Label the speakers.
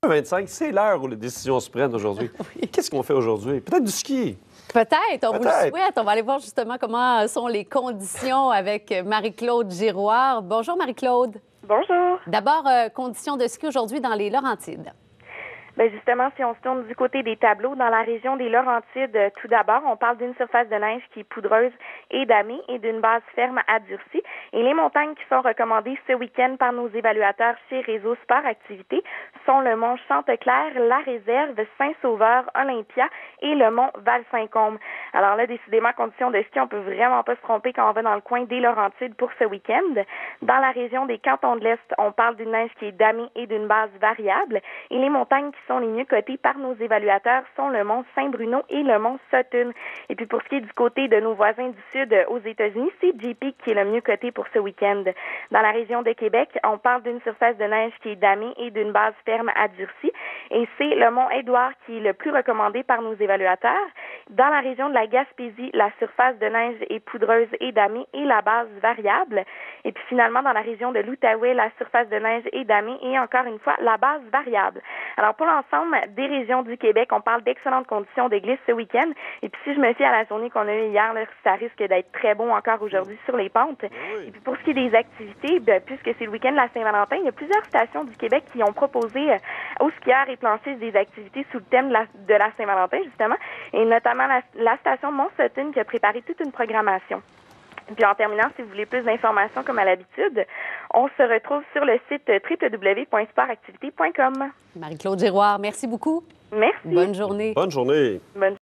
Speaker 1: 25, c'est l'heure où les décisions se prennent aujourd'hui.
Speaker 2: Oui.
Speaker 1: Qu'est-ce qu'on fait aujourd'hui? Peut-être du ski.
Speaker 2: Peut-être, on vous le souhaite. On va aller voir justement comment sont les conditions avec Marie-Claude Giroir. Bonjour Marie-Claude.
Speaker 3: Bonjour.
Speaker 2: D'abord, conditions de ski aujourd'hui dans les Laurentides.
Speaker 3: Bien justement, si on se tourne du côté des tableaux, dans la région des Laurentides, tout d'abord, on parle d'une surface de neige qui est poudreuse et damée et d'une base ferme à durcie. Et les montagnes qui sont recommandées ce week-end par nos évaluateurs chez Réseau Sport Activité sont le mont Chanteclair, la Réserve, Saint-Sauveur, Olympia et le mont Val-Saint-Côme. Alors là, décidément, conditions de ski, on peut vraiment pas se tromper quand on va dans le coin des Laurentides pour ce week-end. Dans la région des Cantons de l'Est, on parle d'une neige qui est damée et d'une base variable. Et les montagnes qui sont les mieux cotées par nos évaluateurs sont le mont Saint-Bruno et le mont Sutton. Et puis pour ce qui est du côté de nos voisins du sud aux États-Unis, c'est JP qui est le mieux coté pour ce week-end. Dans la région de Québec, on parle d'une surface de neige qui est damée et d'une base ferme à durcie. Et c'est le mont Édouard qui est le plus recommandé par nos évaluateurs. Dans la région de la Gaspésie, la surface de neige est poudreuse et damée et la base variable. Et puis finalement, dans la région de l'Outaouais, la surface de neige est damée et encore une fois, la base variable. Alors pour l'ensemble des régions du Québec, on parle d'excellentes conditions de glisse ce week-end. Et puis si je me fie à la journée qu'on a eue hier, là, ça risque d'être très bon encore aujourd'hui sur les pentes.
Speaker 1: Oui.
Speaker 3: Et puis pour ce qui est des activités, puisque c'est le week-end de la Saint-Valentin, il y a plusieurs stations du Québec qui ont proposé aux skieurs et planchistes des activités sous le thème de la Saint-Valentin, justement, et notamment la station Mont-Sutton qui a préparé toute une programmation. Puis en terminant, si vous voulez plus d'informations comme à l'habitude, on se retrouve sur le site www.sportactivité.com.
Speaker 2: Marie-Claude Giroir, merci beaucoup.
Speaker 3: Merci.
Speaker 2: Bonne journée.
Speaker 1: Bonne journée.
Speaker 3: Bonne